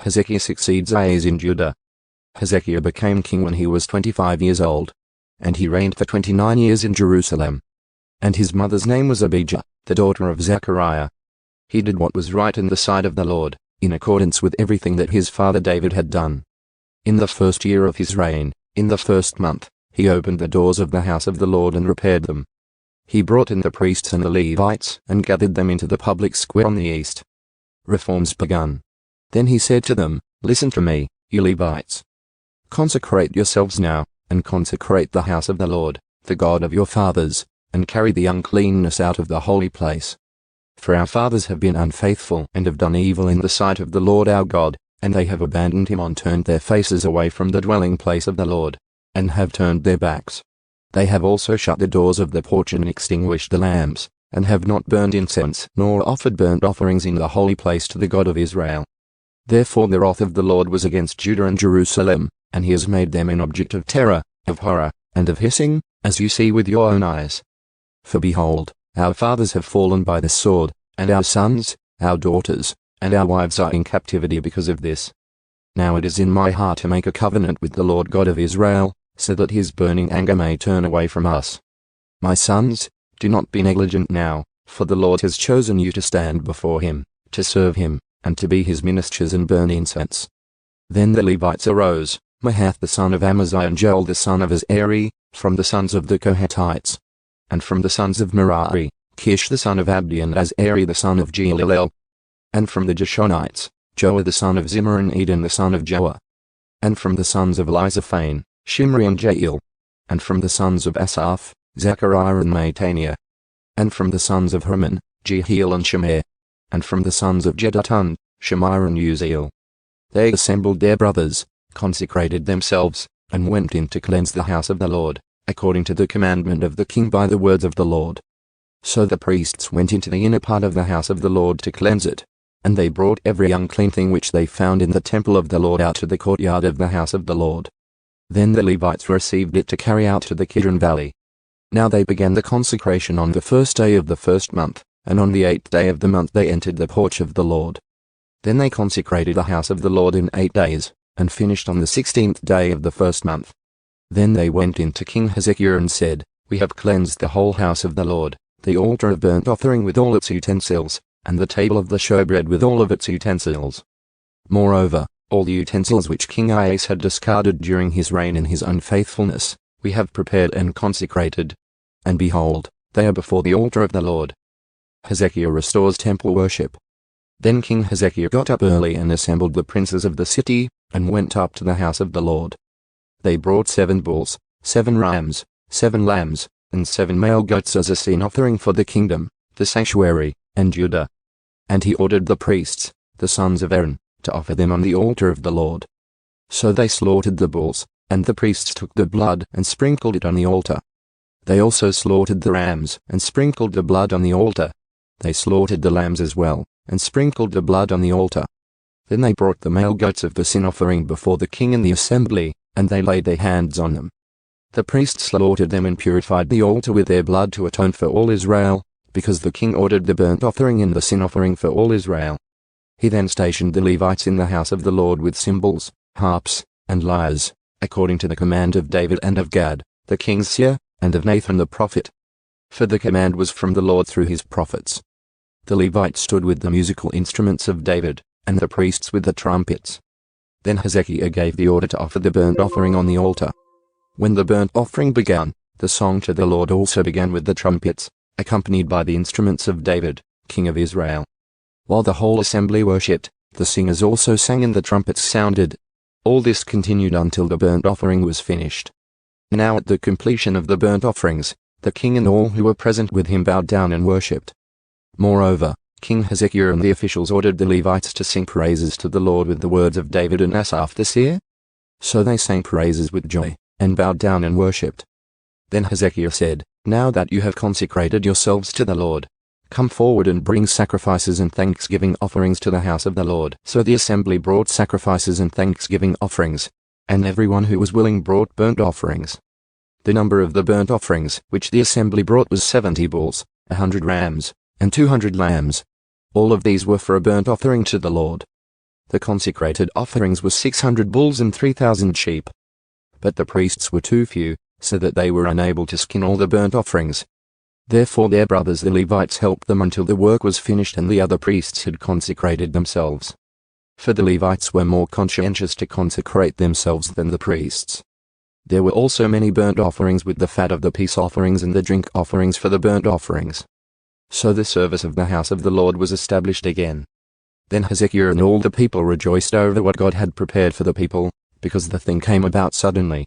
Hezekiah succeeds Ahaz in Judah. Hezekiah became king when he was 25 years old, and he reigned for 29 years in Jerusalem. And his mother's name was Abijah, the daughter of Zechariah. He did what was right in the sight of the Lord, in accordance with everything that his father David had done. In the first year of his reign, in the first month, he opened the doors of the house of the Lord and repaired them. He brought in the priests and the Levites and gathered them into the public square on the east. Reforms begun. Then he said to them, "Listen to me, you Levites. Consecrate yourselves now, and consecrate the house of the Lord, the God of your fathers, and carry the uncleanness out of the holy place. For our fathers have been unfaithful and have done evil in the sight of the Lord our God, and they have abandoned him and turned their faces away from the dwelling place of the Lord, and have turned their backs. They have also shut the doors of the porch and extinguished the lamps, and have not burned incense nor offered burnt offerings in the holy place to the God of Israel. Therefore the wrath of the Lord was against Judah and Jerusalem, and he has made them an object of terror, of horror, and of hissing, as you see with your own eyes. For behold, our fathers have fallen by the sword, and our sons, our daughters, and our wives are in captivity because of this. Now it is in my heart to make a covenant with the Lord God of Israel, so that his burning anger may turn away from us. My sons, do not be negligent now, for the Lord has chosen you to stand before him, to serve him, and to be his ministers and burn incense." Then the Levites arose, Mahath the son of Amaziah and Joel the son of Azari, from the sons of the Kohathites. And from the sons of Merari, Kish the son of Abdi and Azari the son of Jehalelel. And from the Geshonites, Joah the son of Zimmer and Eden the son of Joah. And from the sons of Elizaphane, Shimri and Jael. And from the sons of Asaph, Zechariah and Mattaniah. And from the sons of Herman, Jehiel and Shemaiah. And from the sons of Jeduthun, Shemaiah and Uzziel. They assembled their brothers, consecrated themselves, and went in to cleanse the house of the Lord, according to the commandment of the king by the words of the Lord. So the priests went into the inner part of the house of the Lord to cleanse it, and they brought every unclean thing which they found in the temple of the Lord out to the courtyard of the house of the Lord. Then the Levites received it to carry out to the Kidron valley. Now they began the consecration on the first day of the first month, and on the 8th day of the month they entered the porch of the Lord. Then they consecrated the house of the Lord in 8 days, and finished on the 16th day of the first month. Then they went in to King Hezekiah and said, "We have cleansed the whole house of the Lord, the altar of burnt offering with all its utensils, and the table of the showbread with all of its utensils. Moreover, all the utensils which King Ahaz had discarded during his reign in his unfaithfulness, we have prepared and consecrated. And behold, they are before the altar of the Lord." Hezekiah restores temple worship. Then King Hezekiah got up early and assembled the princes of the city, and went up to the house of the Lord. They brought 7 bulls, 7 rams, 7 lambs, and 7 male goats as a sin offering for the kingdom, the sanctuary, and Judah. And he ordered the priests, the sons of Aaron, to offer them on the altar of the Lord. So they slaughtered the bulls, and the priests took the blood and sprinkled it on the altar. They also slaughtered the rams and sprinkled the blood on the altar. They slaughtered the lambs as well, and sprinkled the blood on the altar. Then they brought the male goats of the sin offering before the king in the assembly, and they laid their hands on them. The priests slaughtered them and purified the altar with their blood to atone for all Israel, because the king ordered the burnt offering and the sin offering for all Israel. He then stationed the Levites in the house of the Lord with cymbals, harps, and lyres, according to the command of David and of Gad, the king's seer, and of Nathan the prophet. For the command was from the Lord through his prophets. The Levites stood with the musical instruments of David, and the priests with the trumpets. Then Hezekiah gave the order to offer the burnt offering on the altar. When the burnt offering began, the song to the Lord also began with the trumpets, accompanied by the instruments of David, king of Israel. While the whole assembly worshipped, the singers also sang and the trumpets sounded. All this continued until the burnt offering was finished. Now at the completion of the burnt offerings, the king and all who were present with him bowed down and worshipped. Moreover, King Hezekiah and the officials ordered the Levites to sing praises to the Lord with the words of David and Asaph the seer. So they sang praises with joy, and bowed down and worshipped. Then Hezekiah said, "Now that you have consecrated yourselves to the Lord, come forward and bring sacrifices and thanksgiving offerings to the house of the Lord." So the assembly brought sacrifices and thanksgiving offerings, and everyone who was willing brought burnt offerings. The number of the burnt offerings which the assembly brought was 70 bulls, 100 rams, and 200 lambs. All of these were for a burnt offering to the Lord. The consecrated offerings were 600 bulls and 3,000 sheep. But the priests were too few, so that they were unable to skin all the burnt offerings. Therefore their brothers the Levites helped them until the work was finished and the other priests had consecrated themselves. For the Levites were more conscientious to consecrate themselves than the priests. There were also many burnt offerings with the fat of the peace offerings and the drink offerings for the burnt offerings. So the service of the house of the Lord was established again. Then Hezekiah and all the people rejoiced over what God had prepared for the people, because the thing came about suddenly.